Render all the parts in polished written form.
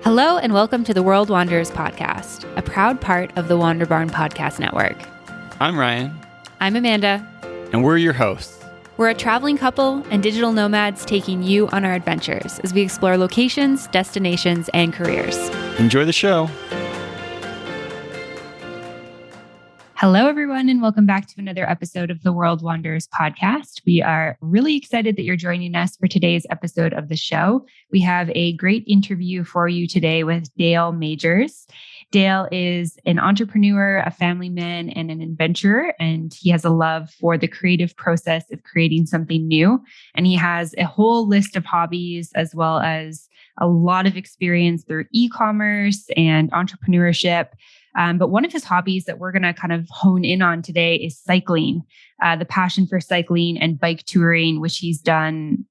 Hello and welcome to the World Wanderers podcast, a proud part of the Wander Barn Podcast Network. I'm Ryan. I'm Amanda. And we're your hosts. We're a traveling couple and digital nomads taking you on our adventures as we explore locations, destinations, and careers. Enjoy the show. Hello, everyone, and welcome back to another episode of the World Wanderers podcast. We are really excited that you're joining us for today's episode of the show. We have a great interview for you today with Dale Majors. Dale is an entrepreneur, a family man, and an adventurer, and he has a love for the creative process of creating something new. And he has a whole list of hobbies as well as a lot of experience through e-commerce and entrepreneurship. But one of his hobbies that we're going to kind of hone in on today is cycling, the passion for cycling and bike touring, which he's done,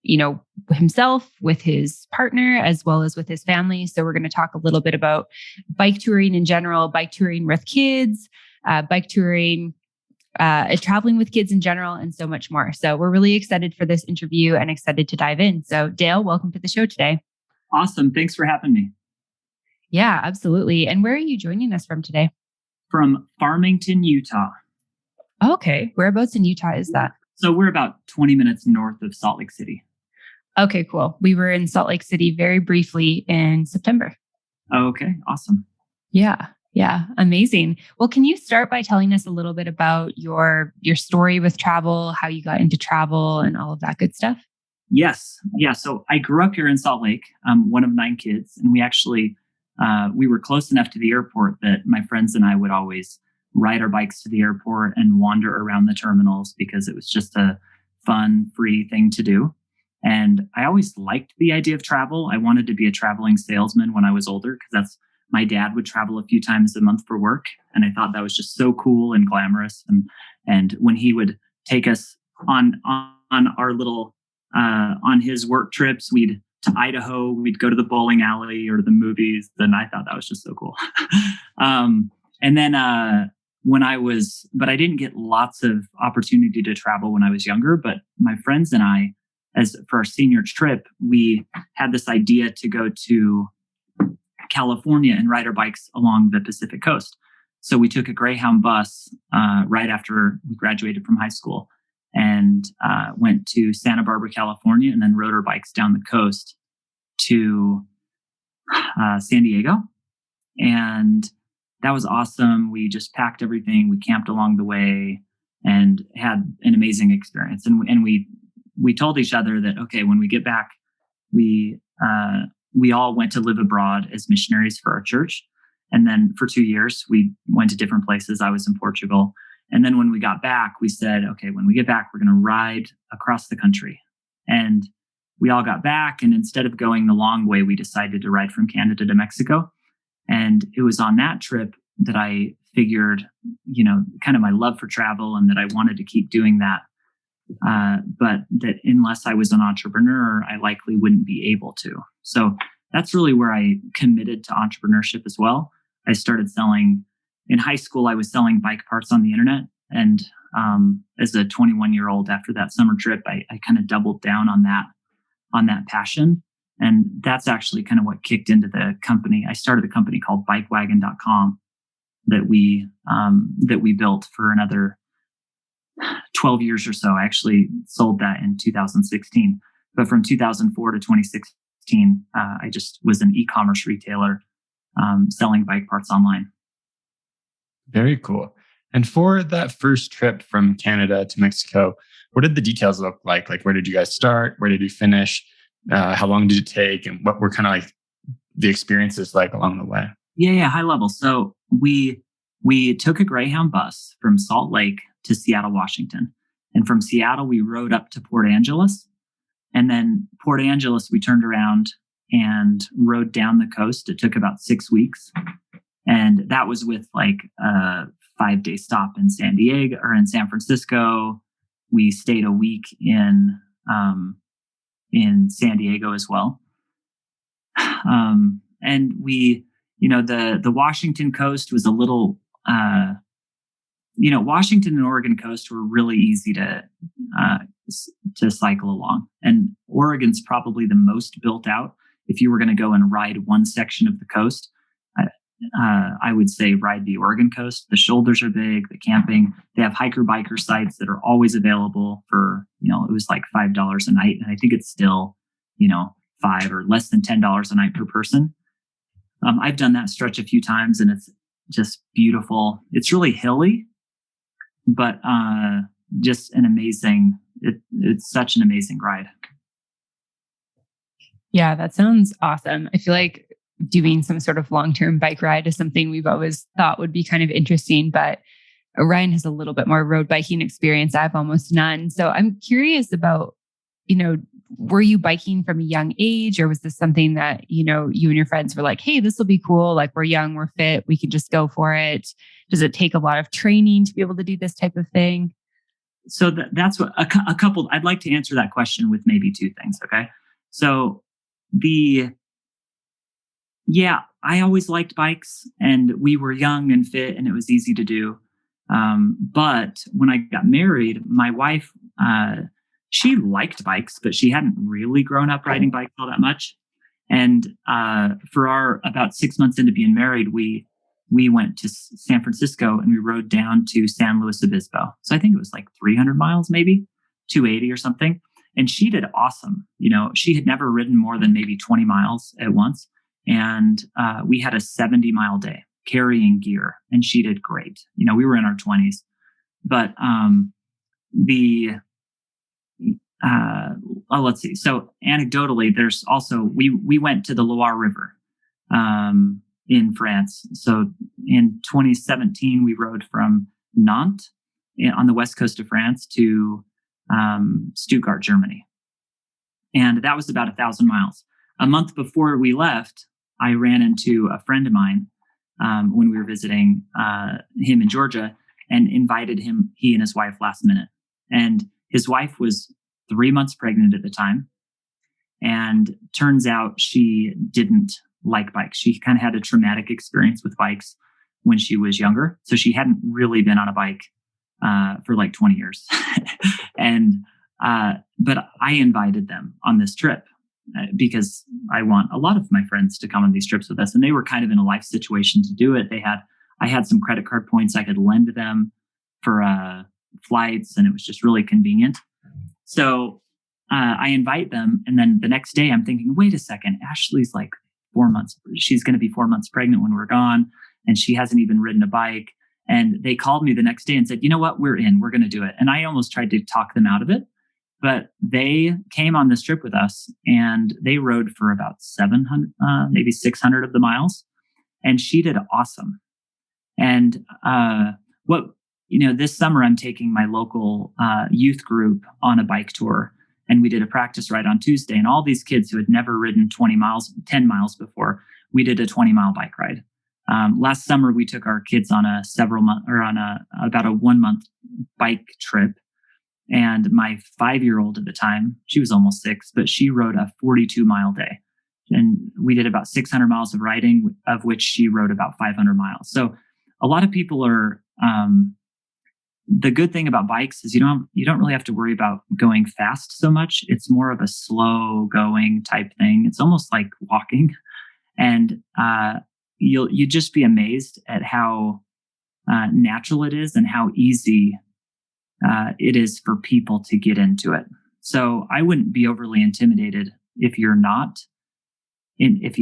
himself with his partner, as well as with his family. So we're going to talk a little bit about bike touring in general, bike touring with kids, bike touring, traveling with kids in general, and so much more. So we're really excited for this interview and excited to dive in. So Dale, welcome to the show today. Awesome. Thanks for having me. Yeah, absolutely. And where are you joining us from today? From Farmington, Utah. Okay. Whereabouts in Utah is that? So we're about 20 minutes north of Salt Lake City. Okay, cool. We were in Salt Lake City very briefly in September. Okay, awesome. Yeah, amazing. Well, can you start by telling us a little bit about your story with travel, how you got into travel and all of that good stuff? Yes. Yeah. So I grew up here in Salt Lake. I'm one of 9 kids, and we actually we were close enough to the airport that my friends and I would always ride our bikes to the airport and wander around the terminals because it was just a fun, free thing to do. And I always liked the idea of travel. I wanted to be a traveling salesman when I was older because my dad would travel a few times a month for work. And I thought that was just so cool and glamorous. And when he would take us on our little, on his work trips, to Idaho, we'd go to the bowling alley or the movies. Then I thought that was just so cool. And then but I didn't get lots of opportunity to travel when I was younger. But my friends and I, for our senior trip, we had this idea to go to California and ride our bikes along the Pacific coast. So we took a Greyhound bus right after we graduated from high school and went to Santa Barbara, California, and then rode our bikes down the coast to San Diego. And that was awesome. We just packed everything. We camped along the way and had an amazing experience. And we told each other that, okay, when we get back, we all went to live abroad as missionaries for our church. And then for 2 years, we went to different places. I was in Portugal. And then when we got back, we said, okay, when we get back, we're going to ride across the country. And we all got back. And instead of going the long way, we decided to ride from Canada to Mexico. And it was on that trip that I figured, kind of my love for travel and that I wanted to keep doing that. But that unless I was an entrepreneur, I likely wouldn't be able to. So that's really where I committed to entrepreneurship as well. I started selling. In high school, I was selling bike parts on the internet. And as a 21-year-old, after that summer trip, I kind of doubled down on that passion. And that's actually kind of what kicked into the company. I started a company called bikewagon.com that we built for another 12 years or so. I actually sold that in 2016. But from 2004 to 2016, I just was an e-commerce retailer selling bike parts online. Very cool. And for that first trip from Canada to Mexico, what did the details look like? Like, where did you guys start? Where did you finish? How long did it take? And what were kind of like the experiences like along the way? Yeah, high level. So we took a Greyhound bus from Salt Lake to Seattle, Washington. And from Seattle, we rode up to Port Angeles. And then Port Angeles, we turned around and rode down the coast. It took about 6 weeks. And that was with like a 5-day stop in San Diego or in San Francisco. We stayed a week in San Diego as well. And we, the Washington coast was a little, Washington and Oregon coast were really easy to cycle along. And Oregon's probably the most built out. if you were going to go and ride one section of the coast, I would say ride the Oregon coast. The shoulders are big, the camping. They have hiker biker sites that are always available for, it was like $5 a night. And I think it's still, $5 or less than $10 a night per person. I've done that stretch a few times and it's just beautiful. It's really hilly, but just an amazing, it's such an amazing ride. Yeah, that sounds awesome. I feel like doing some sort of long-term bike ride is something we've always thought would be kind of interesting, but Ryan has a little bit more road biking experience. I have almost none. So I'm curious about, were you biking from a young age, or was this something that, you and your friends were like, hey, this will be cool. Like, we're young, we're fit, we could just go for it. Does it take a lot of training to be able to do this type of thing? So that's what a couple, I'd like to answer that question with maybe two things. Okay. So I always liked bikes, and we were young and fit and it was easy to do. But when I got married, my wife, she liked bikes, but she hadn't really grown up riding bikes all that much. And for our about 6 months into being married, we went to San Francisco and we rode down to San Luis Obispo. So I think it was like 300 miles, maybe 280 or something. And she did awesome. She had never ridden more than maybe 20 miles at once. And we had a 70-mile day carrying gear, and she did great. We were in our 20s, but let's see. So anecdotally, there's also, we went to the Loire River in France. So in 2017, we rode from Nantes on the west coast of France to Stuttgart, Germany. And that was about 1,000 miles. A month before we left, I ran into a friend of mine when we were visiting him in Georgia, and invited him, he and his wife, last minute. And his wife was 3 months pregnant at the time. And turns out she didn't like bikes. She kind of had a traumatic experience with bikes when she was younger. So she hadn't really been on a bike for like 20 years. But I invited them on this trip because I want a lot of my friends to come on these trips with us. And they were kind of in a life situation to do it. I had some credit card points I could lend them for flights, and it was just really convenient. So I invite them. And then the next day I'm thinking, wait a second, Ashley's like 4 months. She's going to be 4 months pregnant when we're gone. And she hasn't even ridden a bike. And they called me the next day and said, you know what, we're in, we're going to do it. And I almost tried to talk them out of it, but they came on this trip with us and they rode for about 700, maybe 600 of the miles. And she did awesome. And this summer I'm taking my local youth group on a bike tour. And we did a practice ride on Tuesday. And all these kids who had never ridden 10 miles before, we did a 20-mile bike ride. Last summer, we took our kids on about a 1 month bike trip. And my 5-year-old at the time, she was almost 6, but she rode a 42-mile day. And we did about 600 miles of riding, of which she rode about 500 miles. So a lot of people are, the good thing about bikes is you don't really have to worry about going fast so much. It's more of a slow going type thing. It's almost like walking. And you'd just be amazed at how natural it is and how easy it is for people to get into it. So I wouldn't be overly intimidated if you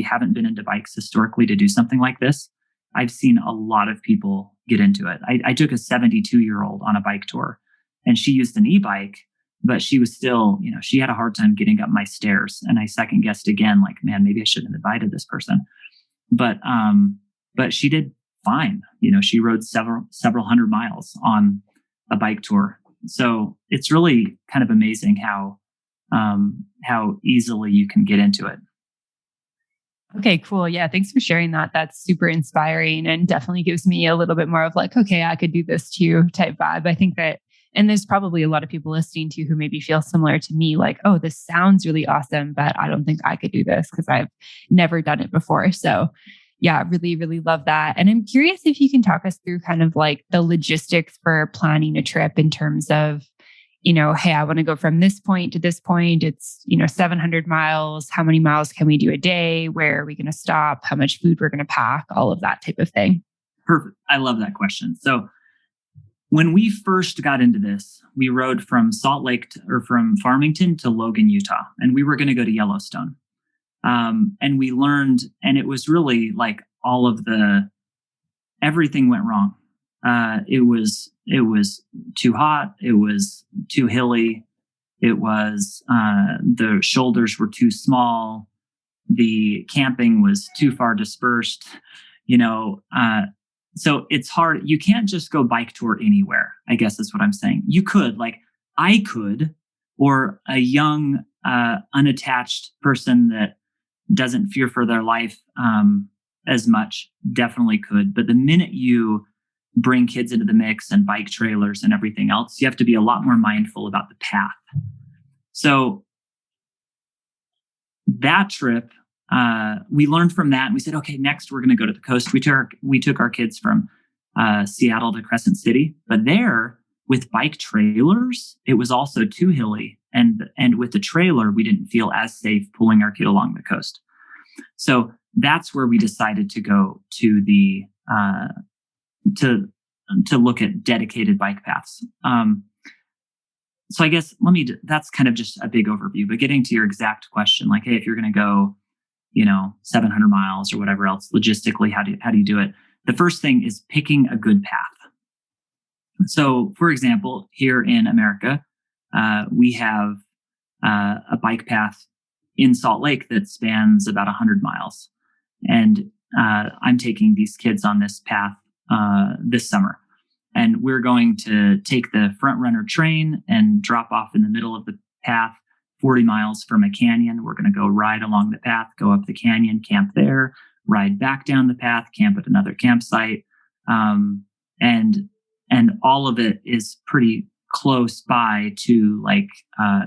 haven't been into bikes historically to do something like this. I've seen a lot of people get into it. I took a 72-year-old on a bike tour, and she used an e-bike, but she was still, she had a hard time getting up my stairs. And I second guessed again, like, man, maybe I shouldn't have invited this person. But she did fine. She rode several hundred miles on a bike tour. So it's really kind of amazing how easily you can get into it. Okay, cool. Yeah. Thanks for sharing that. That's super inspiring and definitely gives me a little bit more of like, okay, I could do this too type vibe. I think that, and there's probably a lot of people listening to who maybe feel similar to me, like, oh, this sounds really awesome, but I don't think I could do this because I've never done it before. So yeah, really, really love that. And I'm curious if you can talk us through kind of like the logistics for planning a trip in terms of, hey, I want to go from this point to this point. It's, 700 miles. How many miles can we do a day? Where are we going to stop? How much food we're going to pack? All of that type of thing. Perfect. I love that question. So when we first got into this, we rode from from Farmington to Logan, Utah, and we were going to go to Yellowstone. And we learned, and it was really like everything went wrong. It was too hot. It was too hilly. It was, the shoulders were too small. The camping was too far dispersed, so it's hard. You can't just go bike tour anywhere, I guess is what I'm saying. You could, like I could, or a young, unattached person that doesn't fear for their life as much definitely could. But the minute you bring kids into the mix and bike trailers and everything else, you have to be a lot more mindful about the path. So that trip, we learned from that, and we said, okay, next we're going to go to the coast. We took our kids from Seattle to Crescent City, but there with bike trailers, it was also too hilly, and with the trailer, we didn't feel as safe pulling our kid along the coast. So that's where we decided to go to the to look at dedicated bike paths. So I guess that's kind of just a big overview, but getting to your exact question, like, hey, if you're going to go, 700 miles or whatever else, logistically, how do you do it? The first thing is picking a good path. So for example, here in America, we have a bike path in Salt Lake that spans about 100 miles. And I'm taking these kids on this path this summer. And we're going to take the front runner train and drop off in the middle of the path, 40 miles from a canyon. We're going to go ride along the path, go up the canyon, camp there, ride back down the path, camp at another campsite. And all of it is pretty close by to like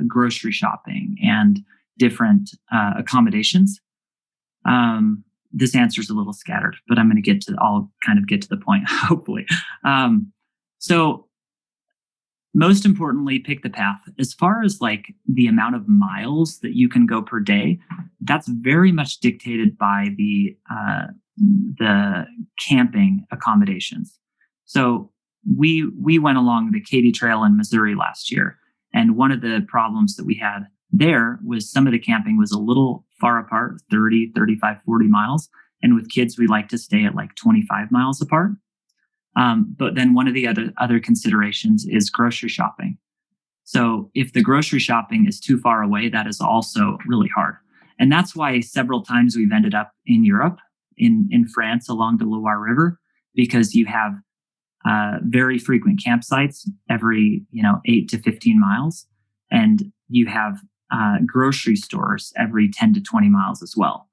grocery shopping and different accommodations. This answer is a little scattered, but I'm going to I'll kind of get to the point, hopefully. So most importantly, pick the path. As far as like the amount of miles that you can go per day, that's very much dictated by the camping accommodations. So we went along the Katy Trail in Missouri last year. And one of the problems that we had there was some of the camping was a little far apart, 30, 35, 40 miles. And with kids, we like to stay at like 25 miles apart. But then one of the other considerations is grocery shopping. So if the grocery shopping is too far away, that is also really hard. And that's why several times we've ended up in Europe, in France along the Loire River, because you have very frequent campsites every 8 to 15 miles. And you have grocery stores every 10 to 20 miles as well.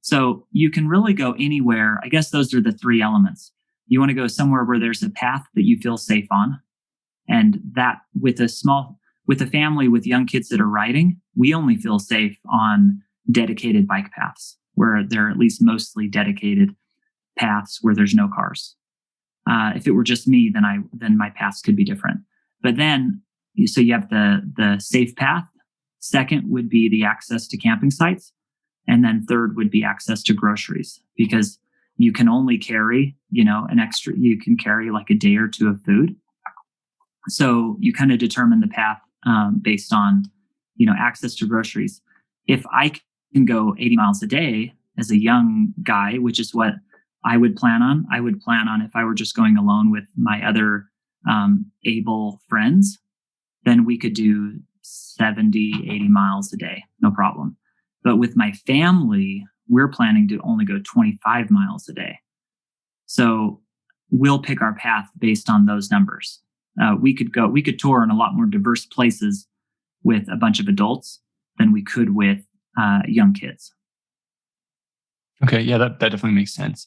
So you can really go anywhere. I guess those are the three elements. You want to go somewhere where there's a path that you feel safe on. And that with a family with young kids that are riding, we only feel safe on dedicated bike paths where they're at least mostly dedicated paths where there's no cars. If it were just me, then my paths could be different. But then, so you have the safe path. Second would be the access to camping sites. And then third would be access to groceries, because you can only carry, you can carry like a day or two of food. So you kind of determine the path based on, access to groceries. If I can go 80 miles a day as a young guy, which is what I would plan on if I were just going alone with my other able friends, then we could do 70, 80 miles a day, no problem. But with my family, we're planning to only go 25 miles a day. So we'll pick our path based on those numbers. We could tour in a lot more diverse places with a bunch of adults than we could with young kids. Okay, yeah, that definitely makes sense.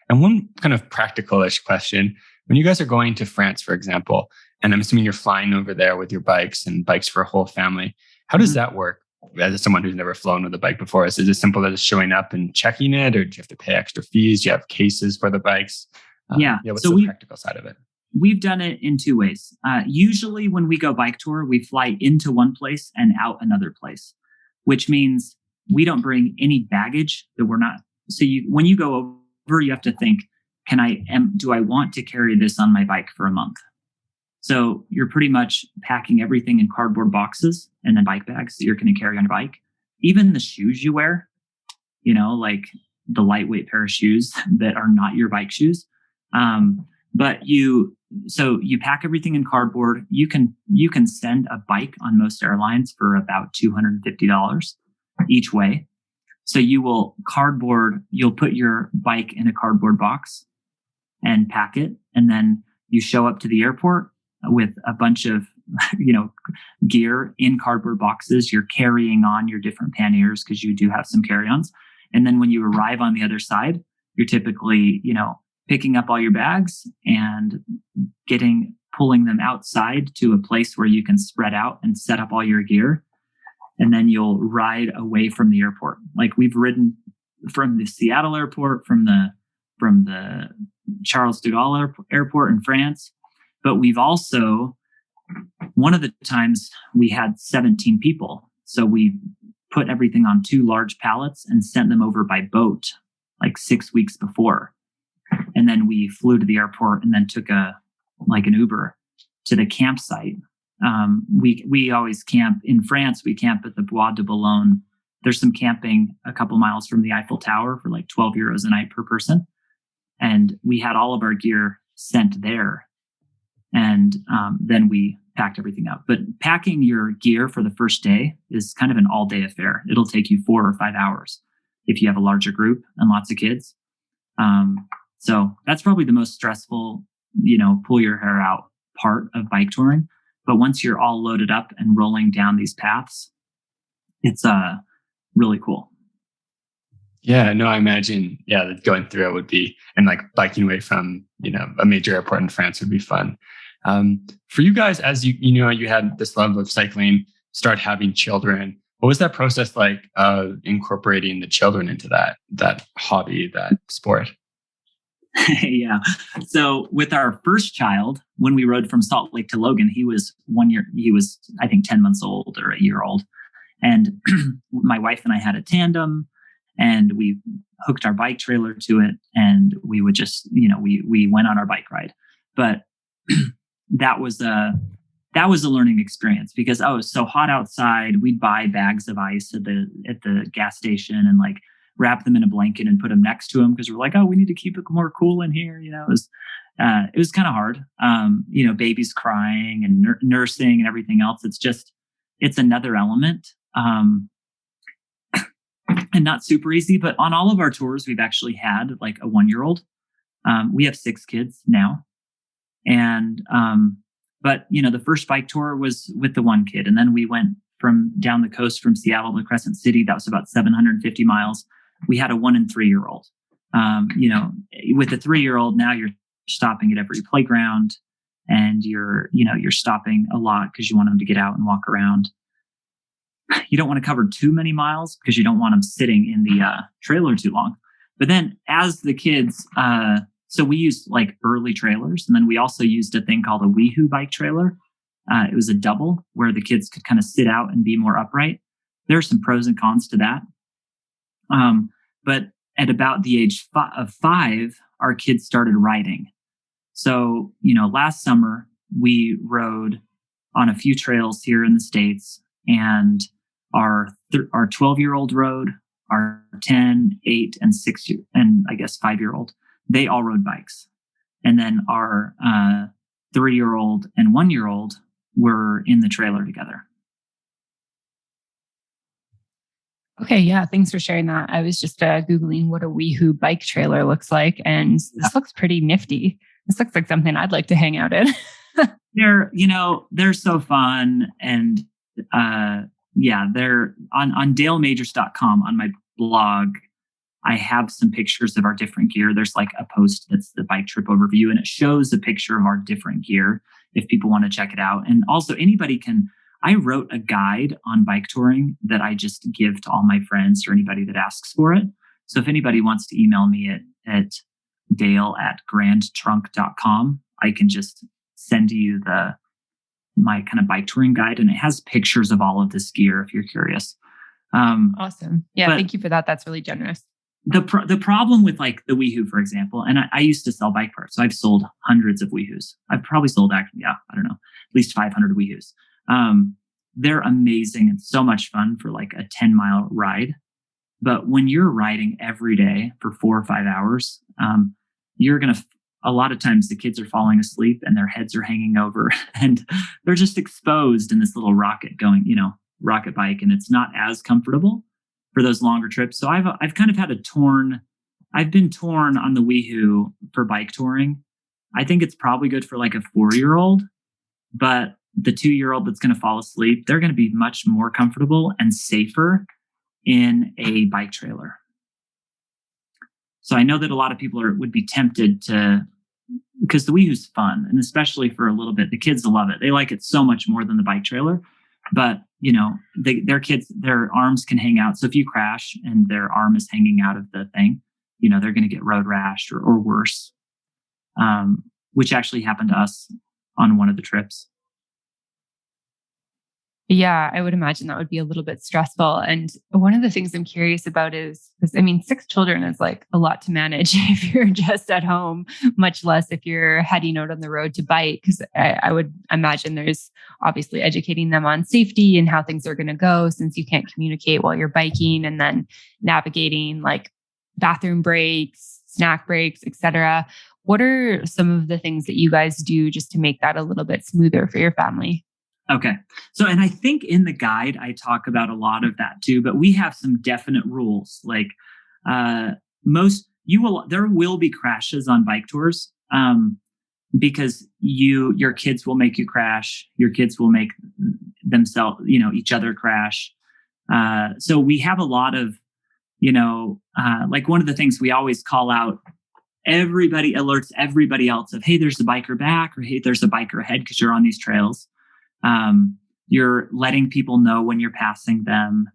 And one kind of practical-ish question, when you guys are going to France, for example, and I'm assuming you're flying over there with your bikes and bikes for a whole family, how does that work? As someone who's never flown with a bike before, is it as simple as showing up and checking it, or do you have to pay extra fees? Do you have cases for the bikes? Yeah. What's the practical side of it? we've done it in two ways. Usually when we go bike tour, we fly into one place and out another place, which means we don't bring any baggage that we're not. So when you go over, you have to think, do I want to carry this on my bike for a month? So you're pretty much packing everything in cardboard boxes and then bike bags that you're going to carry on your bike. Even the shoes you wear, like the lightweight pair of shoes that are not your bike shoes. But you pack everything in cardboard. You can send a bike on most airlines for about $250 each way. So you'll put your bike in a cardboard box and pack it. And then you show up to the airport with a bunch of, gear in cardboard boxes. You're carrying on your different panniers because you do have some carry-ons. And then when you arrive on the other side, you're typically, picking up all your bags and pulling them outside to a place where you can spread out and set up all your gear. And then you'll ride away from the airport. Like we've ridden from the Seattle airport, from the Charles de Gaulle airport in France. But we've also, one of the times we had 17 people. So we put everything on 2 large pallets and sent them over by boat like 6 weeks before. And then we flew to the airport and then took an Uber to the campsite. We always camp in France. We camp at the Bois de Boulogne. There's some camping a couple miles from the Eiffel Tower for like 12 euros a night per person. And we had all of our gear sent there. And then we packed everything up. But packing your gear for the first day is kind of an all-day affair. It'll take you 4 or 5 hours if you have a larger group and lots of kids. So that's probably the most stressful, pull your hair out part of bike touring. But once you're all loaded up and rolling down these paths, it's really cool. Yeah, no, I imagine, going through it would be, and like biking away from, a major airport in France would be fun. For you guys, as you had this love of cycling, start having children, what was that process like incorporating the children into that hobby, that sport? Yeah. So with our first child, when we rode from Salt Lake to Logan, he was 1 year, I think 10 months old or a year old. And my wife and I had a tandem and we hooked our bike trailer to it. And we would just, we went on our bike ride. But that was a learning experience because, it was so hot outside. We'd buy bags of ice at the gas station and like wrap them in a blanket and put them next to them because we're like, we need to keep it more cool in here. It was kind of hard. Babies crying and nursing and everything else. It's another element. And not super easy, but on all of our tours, we've actually had like a 1-year-old. We have 6 kids now. And, but the first bike tour was with the 1 kid. And then we went from down the coast from Seattle to Crescent City. That was about 750 miles. We had a 1 and 3-year-old. With a 3-year-old, now you're stopping at every playground and you're stopping a lot because you want them to get out and walk around. You don't want to cover too many miles because you don't want them sitting in the trailer too long. But then as the kids, so we used like early trailers. And then we also used a thing called a Weehoo bike trailer. It was a double where the kids could kind of sit out and be more upright. There are some pros and cons to that. But at about the age of 5, our kids started riding. So, last summer we rode on a few trails here in the States, and our 12-year-old rode, our 10, 8, and 6, and I guess 5-year-old, they all rode bikes. And then our 3-year-old and 1-year-old were in the trailer together. Okay, yeah, thanks for sharing that. I was just Googling what a Weehoo bike trailer looks like, and this looks pretty nifty. This looks like something I'd like to hang out in. They're so fun. And they're on dalemajors.com on my blog. I have some pictures of our different gear. There's like a post that's the bike trip overview, and it shows a picture of our different gear if people want to check it out. And also I wrote a guide on bike touring that I just give to all my friends or anybody that asks for it. So if anybody wants to email me at dale@grandtrunk.com, I can just send you my kind of bike touring guide, and it has pictures of all of this gear if you're curious. Awesome. Yeah. Thank you for that. That's really generous. The problem with like the Wihoo, for example, and I used to sell bike parts. So I've sold hundreds of Wihoos. I've probably sold I don't know, at least 500 Wihoos. They're amazing and so much fun for like a 10-mile ride. But when you're riding every day for 4 or 5 hours, you're going to, a lot of times the kids are falling asleep and their heads are hanging over and they're just exposed in this little rocket bike. And it's not as comfortable for those longer trips. So I've kind of had I've been torn on the Wihoo for bike touring. I think it's probably good for like a 4-year-old, but the 2-year-old that's going to fall asleep, they're going to be much more comfortable and safer in a bike trailer. So I know that a lot of people would be tempted to, because the Wihoo's fun, and especially for a little bit, the kids love it. They like it so much more than the bike trailer. But their arms can hang out. So if you crash and their arm is hanging out of the thing, they're going to get road rash or worse, which actually happened to us on one of the trips. Yeah, I would imagine that would be a little bit stressful. And one of the things I'm curious about is, because 6 children is like a lot to manage if you're just at home, much less if you're heading out on the road to bike. Because I would imagine there's obviously educating them on safety and how things are going to go, since you can't communicate while you're biking, and then navigating like bathroom breaks, snack breaks, etc. What are some of the things that you guys do just to make that a little bit smoother for your family? Okay. So, and I think in the guide, I talk about a lot of that too, but we have some definite rules. Like, there will be crashes on bike tours, because your kids will make you crash. Your kids will make themselves, each other crash. So we have a lot of, like one of the things we always call out, everybody alerts everybody else of, hey, there's a biker back, or hey, there's a biker ahead, because you're on these trails. You're letting people know when you're passing them.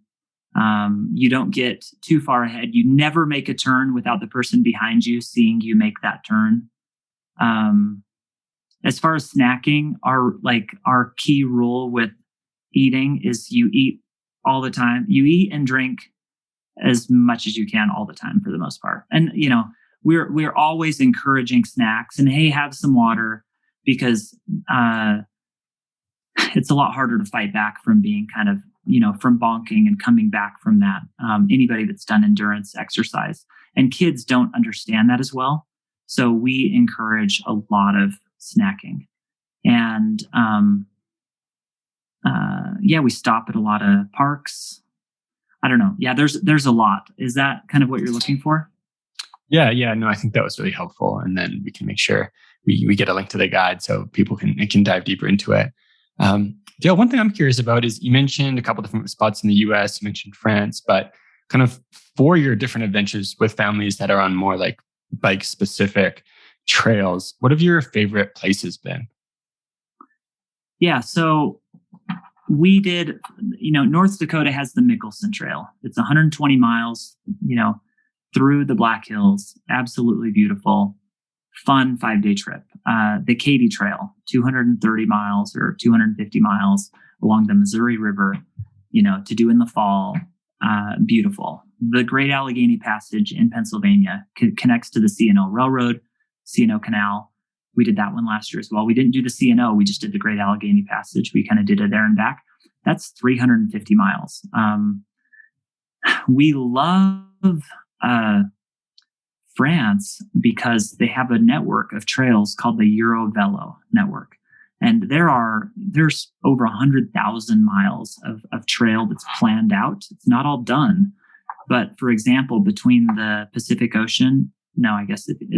You don't get too far ahead. You never make a turn without the person behind you seeing you make that turn. As far as snacking, our key rule with eating is you eat all the time. You eat and drink as much as you can all the time for the most part. And, we're always encouraging snacks and, hey, have some water, because, it's a lot harder to fight back from being kind of, from bonking and coming back from that. Anybody that's done endurance exercise, and kids don't understand that as well. So we encourage a lot of snacking, and, we stop at a lot of parks. I don't know. Yeah, there's a lot. Is that kind of what you're looking for? Yeah. No, I think that was really helpful. And then we can make sure we get a link to the guide so people can dive deeper into it. One thing I'm curious about is, you mentioned a couple different spots in the US, you mentioned France, but kind of for your different adventures with families that are on more like bike specific trails, what have your favorite places been? Yeah. So we did, North Dakota has the Mickelson Trail. It's 120 miles, through the Black Hills. Absolutely beautiful. Fun 5-day trip. The Katy Trail, 230 miles or 250 miles along the Missouri River, to do in the fall. Beautiful. The Great Allegheny Passage in Pennsylvania connects to the C&O Railroad, C&O Canal. We did that one last year as well. We didn't do the C&O. We just did the Great Allegheny Passage. We kind of did it there and back. That's 350 miles. We love France because they have a network of trails called the Eurovelo network. And there's over 100,000 miles of trail that's planned out. It's not all done. But for example, between the Pacific Ocean, at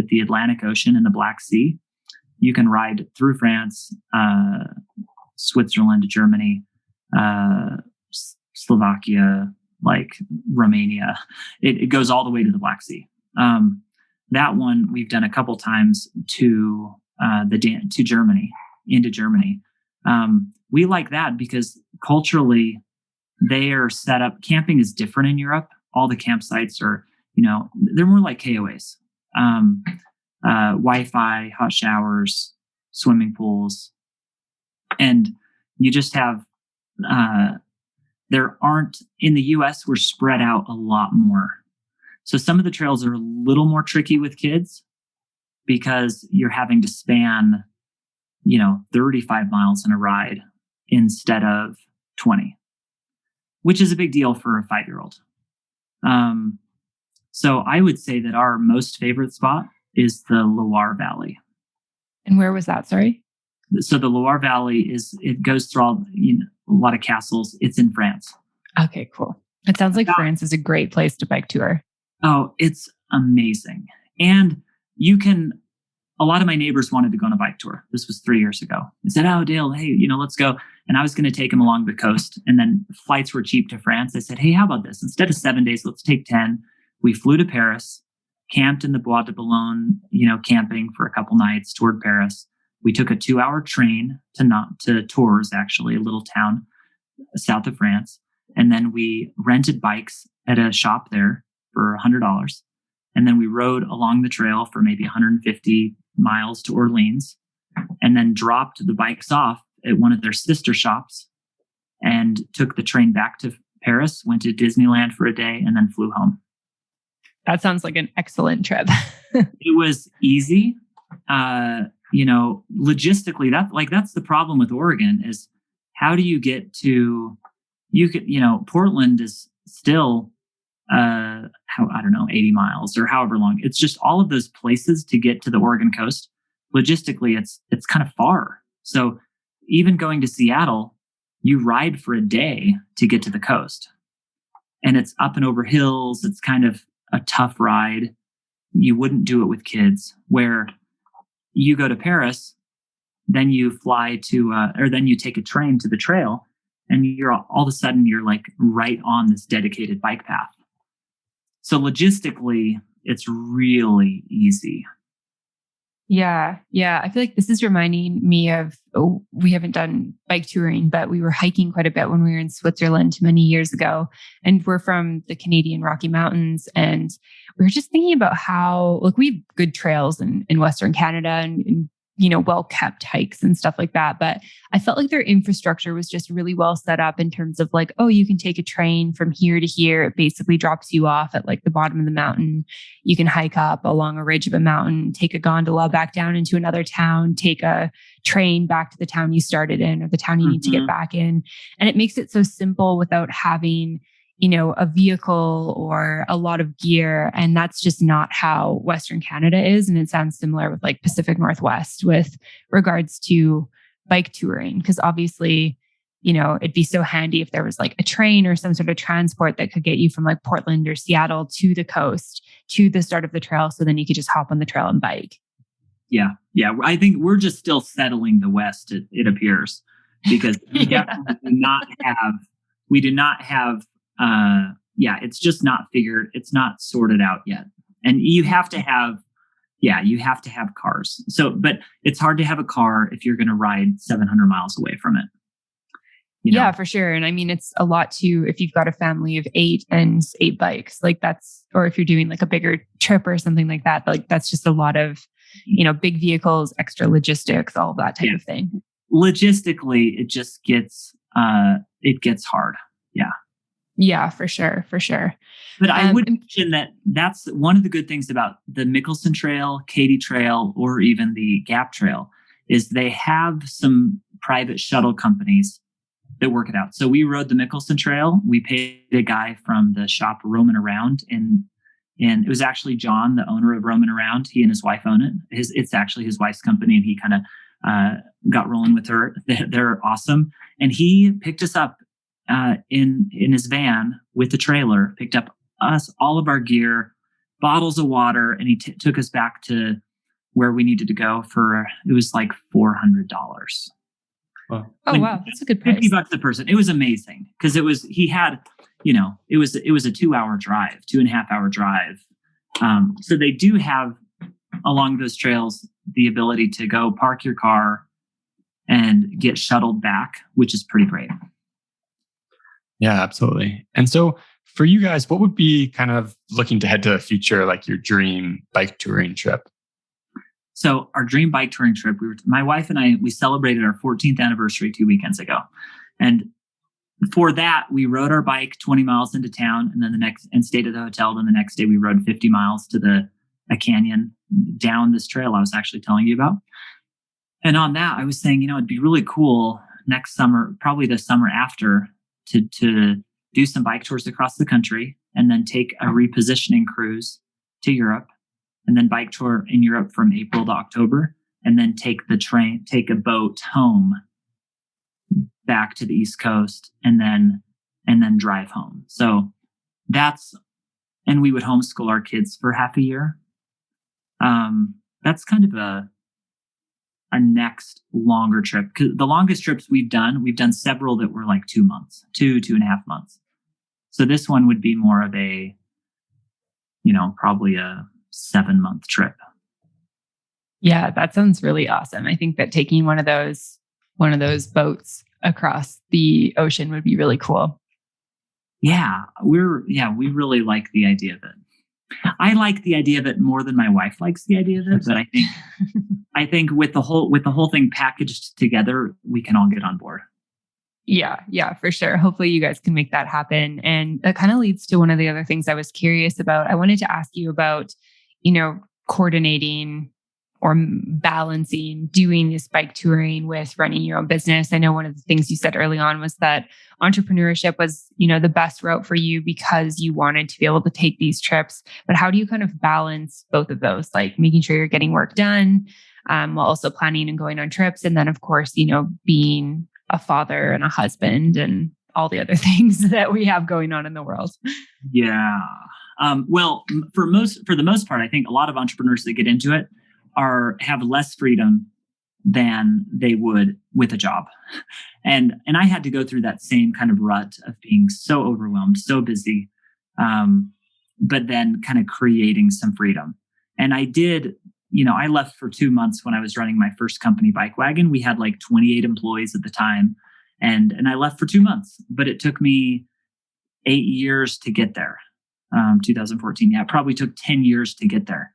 the Atlantic Ocean and the Black Sea, you can ride through France, Switzerland, Germany, Slovakia, like Romania. It goes all the way to the Black Sea. That one we've done a couple times to Germany, into Germany. We like that because culturally they are set up. Camping is different in Europe. All the campsites are, they're more like KOAs. Wi-Fi, hot showers, swimming pools, and you just have, there aren't, in the US, we're spread out a lot more. So some of the trails are a little more tricky with kids because you're having to span, 35 miles in a ride instead of 20, which is a big deal for a 5-year-old. So I would say that our most favorite spot is the Loire Valley. And where was that? Sorry. So the Loire Valley it goes through a lot of castles. It's in France. Okay, cool. It sounds like France is a great place to bike tour. Oh, it's amazing. And a lot of my neighbors wanted to go on a bike tour. This was 3 years ago. I said, oh, Dale, hey, let's go. And I was going to take them along the coast. And then flights were cheap to France. I said, hey, how about this? Instead of 7 days, let's take 10. We flew to Paris, camped in the Bois de Boulogne, camping for a couple nights, toured Paris. We took a 2-hour train to Tours, actually, a little town south of France. And then we rented bikes at a shop there for $100. And then we rode along the trail for maybe 150 miles to Orleans, and then dropped the bikes off at one of their sister shops and took the train back to Paris, went to Disneyland for a day, and then flew home. That sounds like an excellent trip. It was easy. Logistically, that's the problem with Oregon is how do you get to, Portland is still, 80 miles or however long. It's just all of those places to get to the Oregon coast. Logistically, it's kind of far. So even going to Seattle, you ride for a day to get to the coast. And it's up and over hills. It's kind of a tough ride. You wouldn't do it with kids. Where you go to Paris, then you fly then you take a train to the trail, and you're all of a sudden you're like right on this dedicated bike path. So logistically, it's really easy. Yeah. I feel like this is reminding me of, we haven't done bike touring, but we were hiking quite a bit when we were in Switzerland many years ago. And we're from the Canadian Rocky Mountains. And we were just thinking about how, we have good trails in Western Canada and well-kept hikes and stuff like that. But I felt like their infrastructure was just really well set up in terms of you can take a train from here to here. It basically drops you off at the bottom of the mountain. You can hike up along a ridge of a mountain, take a gondola back down into another town, take a train back to the town you started in or the town you need to get back in. And it makes it so simple without having a vehicle or a lot of gear. And that's just not how Western Canada is. And it sounds similar with Pacific Northwest with regards to bike touring. Because obviously, it'd be so handy if there was a train or some sort of transport that could get you from Portland or Seattle to the coast, to the start of the trail. So then you could just hop on the trail and bike. Yeah. I think we're just still settling the West, it appears, because we do not have it's just not figured. It's not sorted out yet. And you have to have cars. So, but it's hard to have a car if you're going to ride 700 miles away from it. Yeah, for sure. And I mean, it's a lot too, if you've got a family of 8 and 8 bikes, or if you're doing a bigger trip or something like that, that's just a lot of, big vehicles, extra logistics, all of that type of thing. Logistically, it just gets hard. Yeah. Yeah, for sure. But I would mention that's one of the good things about the Mickelson Trail, Katy Trail, or even the Gap Trail is they have some private shuttle companies that work it out. So we rode the Mickelson Trail. We paid a guy from the shop Roaming Around, and it was actually John, the owner of Roaming Around. He and his wife own it. It's actually his wife's company, and he kind of got rolling with her. They're awesome. And he picked us up in his van with the trailer, picked up all of our gear, bottles of water, and he took us back to where we needed to go it was $400. Wow. Oh, wow. That's a good price. $50 a person. It was amazing because it was a 2-hour drive, 2.5-hour drive. So they do have along those trails the ability to go park your car and get shuttled back, which is pretty great. Yeah, absolutely. And so for you guys, what would be kind of looking to head to the future, your dream bike touring trip? So our dream bike touring trip, my wife and I, we celebrated our 14th anniversary 2 weekends ago. And for that, we rode our bike 20 miles into town and then stayed at the hotel. Then the next day we rode 50 miles to a canyon down this trail I was actually telling you about. And on that, I was saying, it'd be really cool next summer, probably the summer after, to do some bike tours across the country and then take a repositioning cruise to Europe and then bike tour in Europe from April to October and then take a boat home back to the East Coast and then drive home. So and we would homeschool our kids for half a year. That's kind of a next longer trip. 'Cause the longest trips we've done several that were like 2 months, 2.5 months. So this one would be more of a, probably a 7-month trip. Yeah, that sounds really awesome. I think that taking one of those boats across the ocean would be really cool. Yeah, we really like the idea of it. I like the idea of it more than my wife likes the idea of it, but I think with the whole thing packaged together, we can all get on board. Yeah, for sure. Hopefully you guys can make that happen. And that kind of leads to one of the other things I was curious about. I wanted to ask you about, coordinating or balancing doing this bike touring with running your own business. I know one of the things you said early on was that entrepreneurship was, the best route for you because you wanted to be able to take these trips. But how do you kind of balance both of those, like making sure you're getting work done while also planning and going on trips? And then, of course, being a father and a husband and all the other things that we have going on in the world. Yeah. Well, for the most part, I think a lot of entrepreneurs that get into it have less freedom than they would with a job. And I had to go through that same kind of rut of being so overwhelmed, so busy, but then kind of creating some freedom. And I did, I left for 2 months when I was running my first company, Bike Wagon. We had like 28 employees at the time. And I left for 2 months, but it took me 8 years to get there. 2014. Yeah, it probably took 10 years to get there.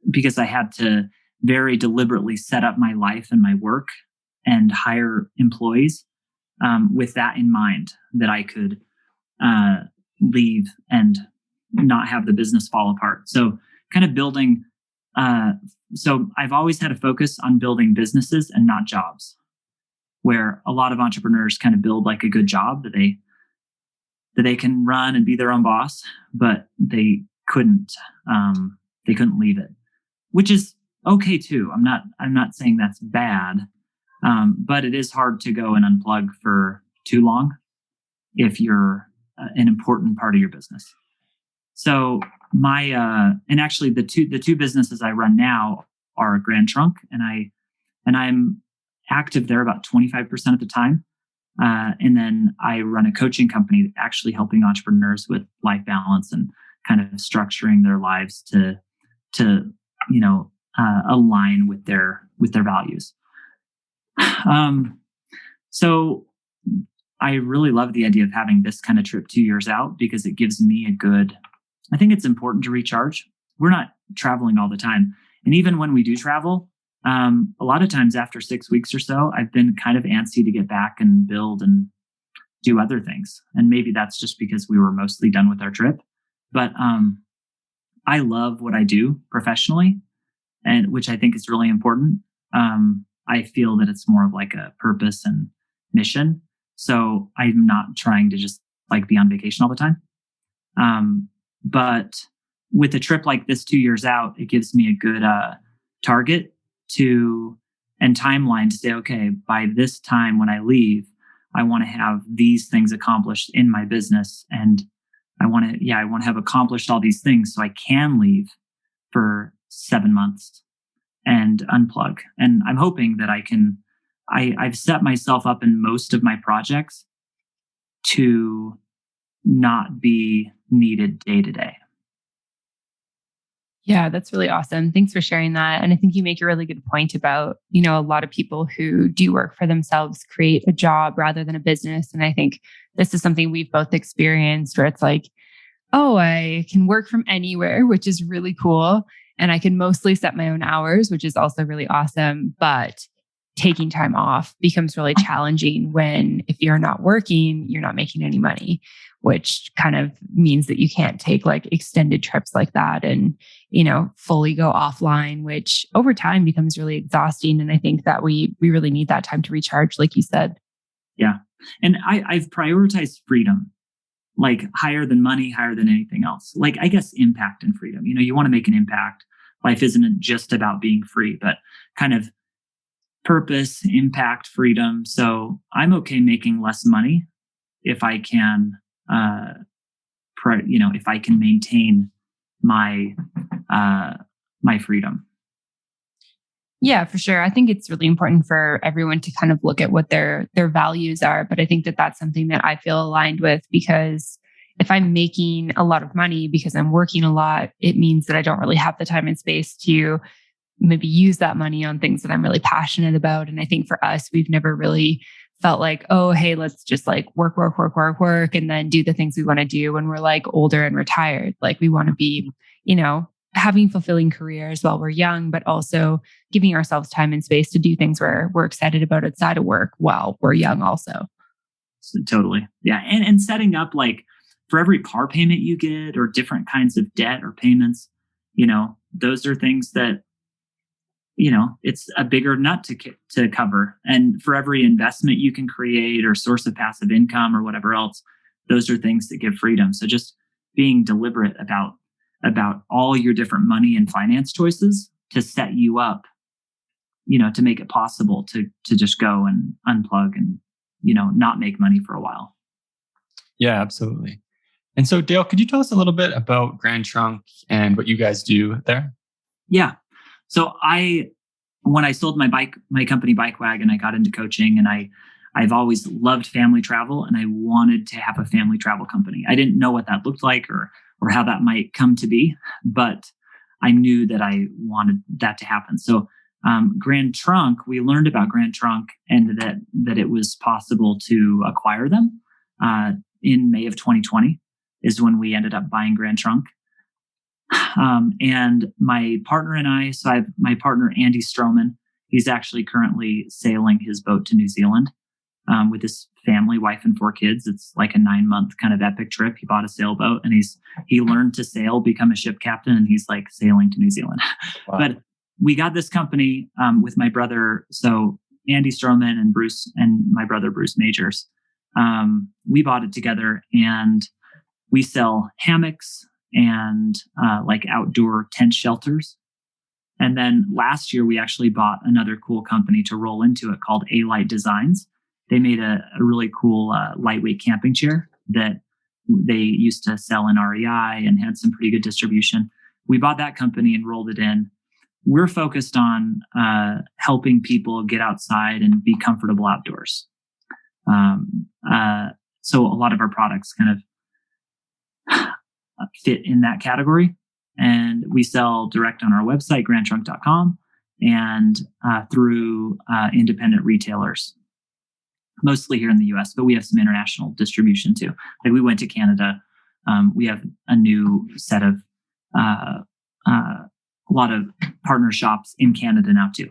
Because I had to very deliberately set up my life and my work and hire employees with that in mind, that I could leave and not have the business fall apart. So kind of building, so I've always had a focus on building businesses and not jobs, where a lot of entrepreneurs kind of build like a good job that they can run and be their own boss, but they couldn't leave it, which is okay too. I'm not saying that's bad, but it is hard to go and unplug for too long if you're an important part of your business. So and actually the two businesses I run now are Grand Trunk, and I'm active there about 25% of the time. And then I run a coaching company actually helping entrepreneurs with life balance and kind of structuring their lives to align with their values. So I really love the idea of having this kind of trip 2 years out, because it gives me I think it's important to recharge. We're not traveling all the time. And even when we do travel, a lot of times after 6 weeks or so, I've been kind of antsy to get back and build and do other things. And maybe that's just because we were mostly done with our trip. But I love what I do professionally, and which I think is really important. I feel that it's more of like a purpose and mission. So I'm not trying to just like be on vacation all the time. But with a trip like this 2 years out, it gives me a good target and timeline to say, okay, by this time when I leave, I want to have these things accomplished in my business. And I want to have accomplished all these things so I can leave for 7 months and unplug. And I'm hoping that I've set myself up in most of my projects to not be needed day to day. Yeah, that's really awesome. Thanks for sharing that. And I think you make a really good point about, a lot of people who do work for themselves create a job rather than a business. And I think this is something we've both experienced, where it's like, oh, I can work from anywhere, which is really cool. and I can mostly set my own hours, which is also really awesome. But taking time off becomes really challenging when if you're not working, you're not making any money, which kind of means that you can't take like extended trips like that and, fully go offline, which over time becomes really exhausting. And I think that we really need that time to recharge, like you said. Yeah. And I've prioritized freedom, like higher than money, higher than anything else. Like, I guess impact and freedom. You want to make an impact. Life isn't just about being free, but kind of purpose, impact, freedom. So I'm okay making less money if I can, if I can maintain my my freedom. Yeah, for sure. I think it's really important for everyone to kind of look at what their values are. But I think that that's something that I feel aligned with, because if I'm making a lot of money because I'm working a lot, it means that I don't really have the time and space to maybe use that money on things that I'm really passionate about. And I think for us, we've never really felt like, oh, hey, let's just like work, and then do the things we want to do when we're like older and retired. Like we want to be, having fulfilling careers while we're young, but also giving ourselves time and space to do things we're excited about outside of work while we're young also. So, totally. Yeah. And setting up like for every car payment you get or different kinds of debt or payments, those are things that, it's a bigger nut to cover. And for every investment you can create or source of passive income or whatever else, those are things that give freedom. So just being deliberate about all your different money and finance choices to set you up, to make it possible to just go and unplug and, not make money for a while. Yeah, absolutely. And so Dale, could you tell us a little bit about Grand Trunk and what you guys do there? Yeah. So when I sold my company Bike Wagon, I got into coaching, and I've always loved family travel, and I wanted to have a family travel company. I didn't know what that looked like or how that might come to be, but I knew that I wanted that to happen. So Grand Trunk, we learned about Grand Trunk and that it was possible to acquire them in May of 2020 is when we ended up buying Grand Trunk. And my partner and I, so I have my partner, Andy Stroman. He's actually currently sailing his boat to New Zealand with his family, wife and 4 kids. It's like a 9-month kind of epic trip. He bought a sailboat and he learned to sail, become a ship captain, and he's like sailing to New Zealand. Wow. But we got this company with my brother. So Andy Stroman and Bruce and my brother, Bruce Majors. We bought it together, and we sell hammocks and like outdoor tent shelters. And then last year, we actually bought another cool company to roll into it called A-Light Designs. They made a really cool lightweight camping chair that they used to sell in REI and had some pretty good distribution. We bought that company and rolled it in. We're focused on helping people get outside and be comfortable outdoors. So a lot of our products kind of fit in that category. And we sell direct on our website, grandtrunk.com, and through independent retailers, mostly here in the US, but we have some international distribution too. Like we went to Canada. We have a new set of a lot of partner shops in Canada now too.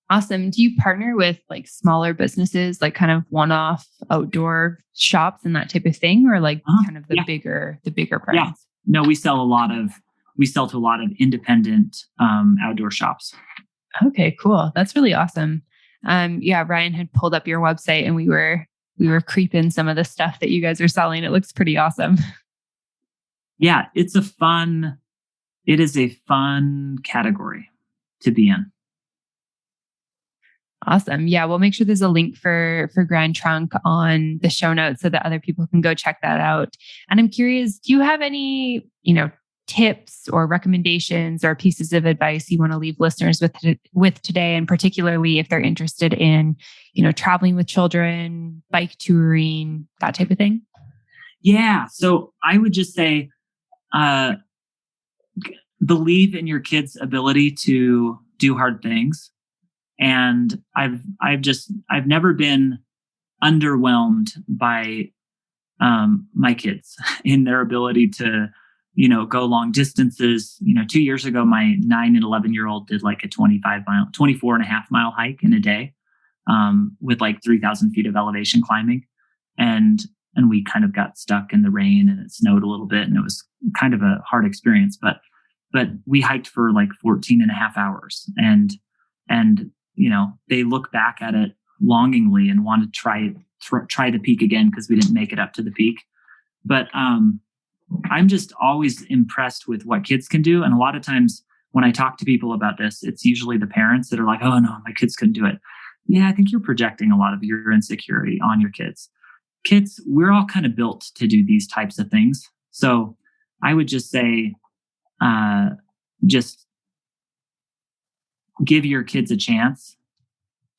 Awesome. Do you partner with like smaller businesses, like kind of one-off outdoor shops and that type of thing, or like kind of the bigger brands? Yeah. No, we sell to a lot of independent outdoor shops. Okay, cool. That's really awesome. Ryan had pulled up your website, and we were creeping some of the stuff that you guys are selling. It looks pretty awesome. Yeah, it is a fun category to be in. Awesome. Yeah, we'll make sure there's a link for Grand Trunk on the show notes so that other people can go check that out. And I'm curious, do you have any, tips or recommendations or pieces of advice you want to leave listeners with today, and particularly if they're interested in, traveling with children, bike touring, that type of thing? Yeah. So I would just say, believe in your kids' ability to do hard things. And I've never been underwhelmed by my kids in their ability to go long distances. 2 years ago, my 9 and 11-year-old did like a 24 and a half mile hike in a day, with like 3,000 feet of elevation climbing. And we kind of got stuck in the rain and it snowed a little bit and it was kind of a hard experience, but we hiked for like 14 and a half hours and they look back at it longingly and want to try the peak again because we didn't make it up to the peak. But I'm just always impressed with what kids can do. And a lot of times when I talk to people about this, it's usually the parents that are like, oh no, my kids couldn't do it. Yeah, I think you're projecting a lot of your insecurity on your kids. Kids, we're all kind of built to do these types of things. So I would just say, just give your kids a chance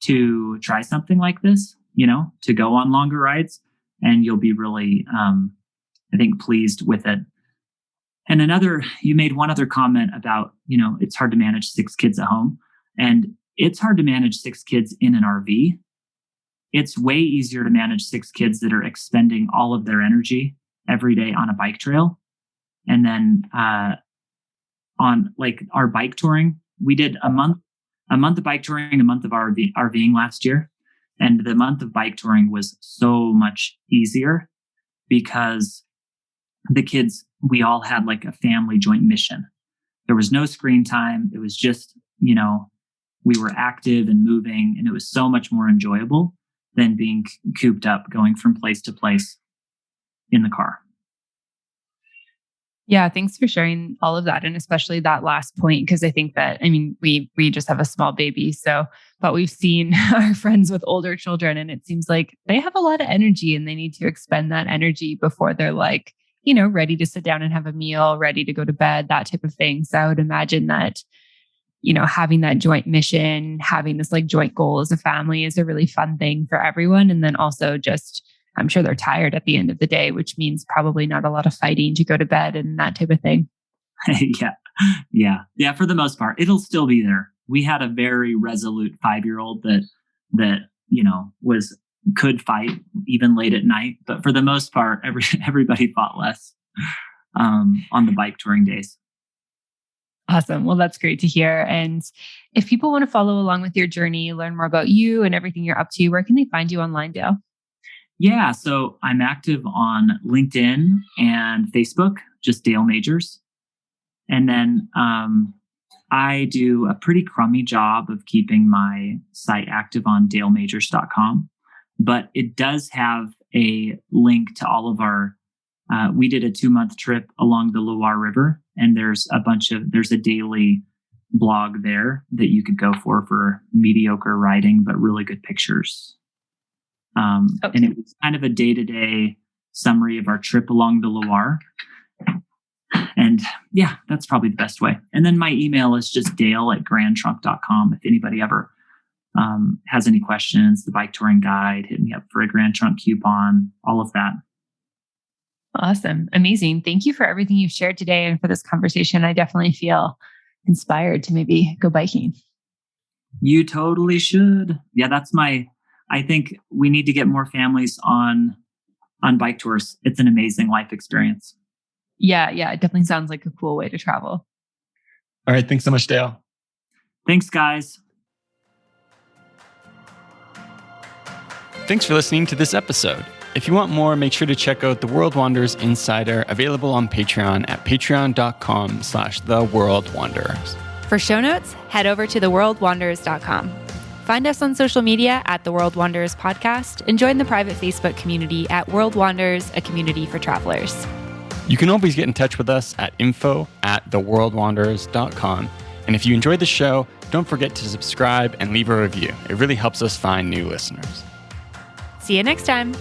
to try something like this, to go on longer rides, and you'll be really, I think, pleased with it. And you made one other comment about, it's hard to manage 6 kids at home, and it's hard to manage 6 kids in an RV. It's way easier to manage 6 kids that are expending all of their energy every day on a bike trail. And then, on like our bike touring, we did a month of bike touring, a month of RVing last year. And the month of bike touring was so much easier because the kids, we all had like a family joint mission. There was no screen time. It was just, we were active and moving, and it was so much more enjoyable than being cooped up, going from place to place in the car. Yeah, thanks for sharing all of that. And especially that last point, because I think that, we just have a small baby. But we've seen our friends with older children, and it seems like they have a lot of energy and they need to expend that energy before they're like, ready to sit down and have a meal, ready to go to bed, that type of thing. So I would imagine that, having that joint mission, having this like joint goal as a family is a really fun thing for everyone. And then also just, I'm sure they're tired at the end of the day, which means probably not a lot of fighting to go to bed and that type of thing. Yeah. For the most part, it'll still be there. We had a very resolute 5-year-old that could fight even late at night, but for the most part, everybody fought less on the bike touring days. Awesome. Well, that's great to hear. And if people want to follow along with your journey, learn more about you and everything you're up to, where can they find you online, Dale? Yeah, so I'm active on LinkedIn and Facebook, just Dale Majors. And then I do a pretty crummy job of keeping my site active on dalemajors.com. But it does have a link to all of our, we did a 2-month trip along the Loire River, and there's a daily blog there that you could go for mediocre riding, but really good pictures. Okay. And it was kind of a day-to-day summary of our trip along the Loire. And yeah, that's probably the best way. And then my email is just dale@grandtrunk.com. If anybody ever has any questions, the bike touring guide, hit me up for a Grand Trunk coupon, all of that. Awesome. Amazing. Thank you for everything you've shared today and for this conversation. I definitely feel inspired to maybe go biking. You totally should. Yeah, I think we need to get more families on bike tours. It's an amazing life experience. Yeah. It definitely sounds like a cool way to travel. All right. Thanks so much, Dale. Thanks, guys. Thanks for listening to this episode. If you want more, make sure to check out the World Wanderers Insider, available on Patreon at patreon.com/theworldwanderers. For show notes, head over to theworldwanderers.com. Find us on social media at The World Wanderers Podcast and join the private Facebook community at World Wanderers, a community for travelers. You can always get in touch with us at info@theworldwanderers.com. And if you enjoyed the show, don't forget to subscribe and leave a review. It really helps us find new listeners. See you next time.